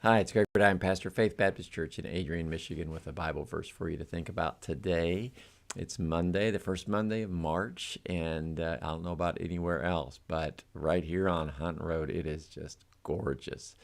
Hi, it's Greg Burdine, Pastor Faith Baptist Church in Adrian, Michigan, with a Bible verse for you to think about today. It's Monday, the first Monday of March, and I don't know about anywhere else, but right here on Hunt Road, it is just gorgeous.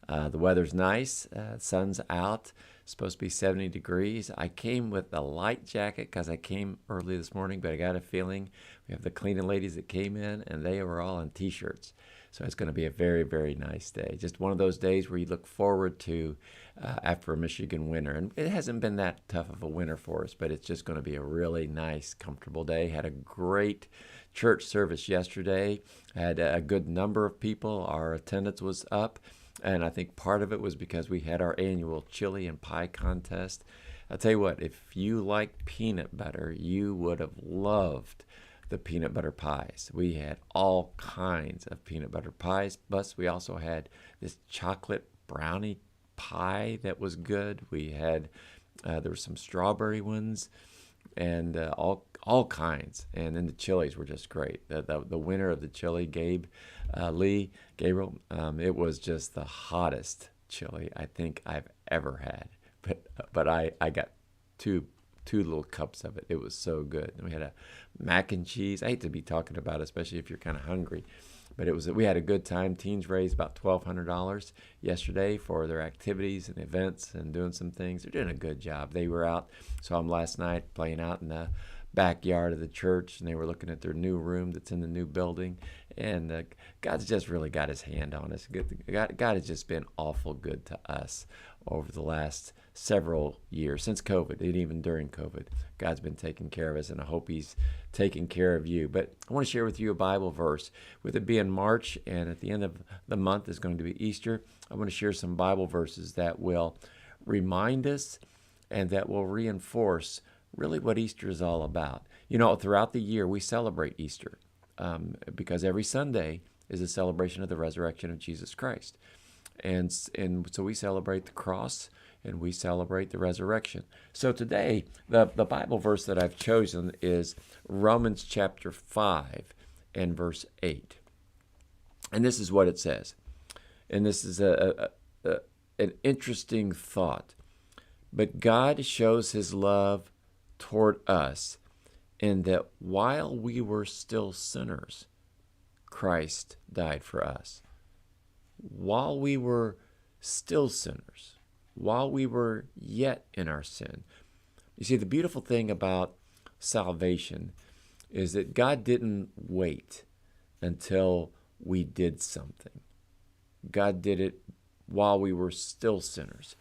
The weather's nice, sun's out, supposed to be 70 degrees. I came with a light jacket because I came early this morning, but I got a feeling we have the cleaning ladies that came in, and they were all in t-shirts. So it's going to be a very, very nice day. Just one of those days where you look forward to after a Michigan winter. And it hasn't been that tough of a winter for us, but it's just going to be a really nice, comfortable day. Had a great church service yesterday. Had a good number of people. Our attendance was up. And I think part of it was because we had our annual chili and pie contest. I'll tell you what, if you like peanut butter, you would have loved the peanut butter pies. We had all kinds of peanut butter pies, plus we also had this chocolate brownie pie that was good. We had there were some strawberry ones and all kinds. And then the chilies were just great. The winner of the chili, Gabriel, it was just the hottest chili I think I've ever had. But I got two little cups of it. It was so good. And we had a mac and cheese. I hate to be talking about it, especially if you're kind of hungry, but we had a good time. Teens raised about $1,200 yesterday for their activities and events and doing some things. They're doing a good job. They were out. Saw them last night playing out in the backyard of the church, and they were looking at their new room that's in the new building. And God's just really got his hand on us. God has just been awful good to us over the last several years, since COVID, and even during COVID. God's been taking care of us, and I hope he's taking care of you. But I want to share with you a Bible verse. With it being March, and at the end of the month is going to be Easter, I want to share some Bible verses that will remind us and that will reinforce really what Easter is all about. You know, throughout the year, we celebrate Easter because every Sunday is a celebration of the resurrection of Jesus Christ. And so we celebrate the cross and we celebrate the resurrection. So today, the Bible verse that I've chosen is Romans chapter 5 and verse 8. And this is what it says. And this is an interesting thought. But God shows his love toward us in that while we were still sinners, Christ died for us. While we were still sinners, while we were yet in our sin. You see, the beautiful thing about salvation is that God didn't wait until we did something. God did it while we were still sinners.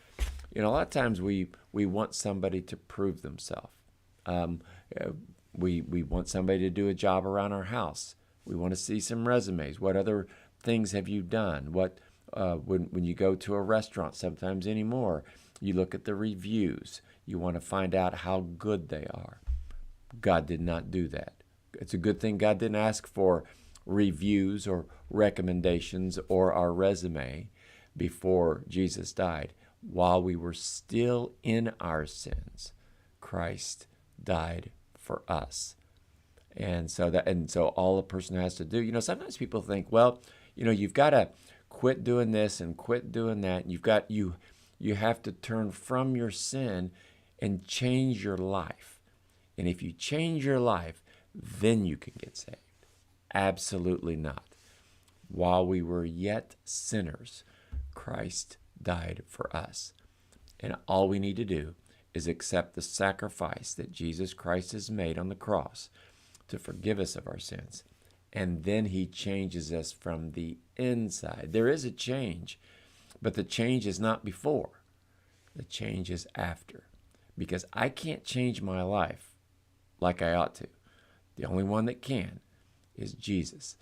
You know, a lot of times we want somebody to prove themselves. We want somebody to do a job around our house. We want to see some resumes. What other things have you done? When you go to a restaurant, sometimes anymore, you look at the reviews. You want to find out how good they are. God did not do that. It's a good thing God didn't ask for reviews or recommendations or our resume before Jesus died. While we were still in our sins, Christ died for us. And so all a person has to do, sometimes people think, well, you've got to quit doing this and quit doing that. And you have to turn from your sin and change your life. And if you change your life, then you can get saved. Absolutely not. While we were yet sinners, Christ died for us. And all we need to do is accept the sacrifice that Jesus Christ has made on the cross to forgive us of our sins. And then he changes us from the inside. There is a change, but the change is not before. The change is after. Because I can't change my life like I ought to. The only one that can is Jesus.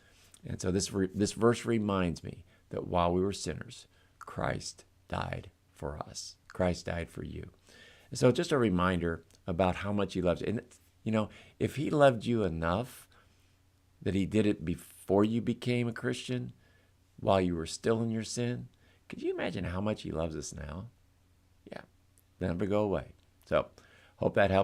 And so this verse reminds me that while we were sinners, Christ died for us. Christ died for you. And so just a reminder about how much he loves you. And, if he loved you enough that he did it before you became a Christian, while you were still in your sin, could you imagine how much he loves us now? Yeah, never go away. So hope that helps.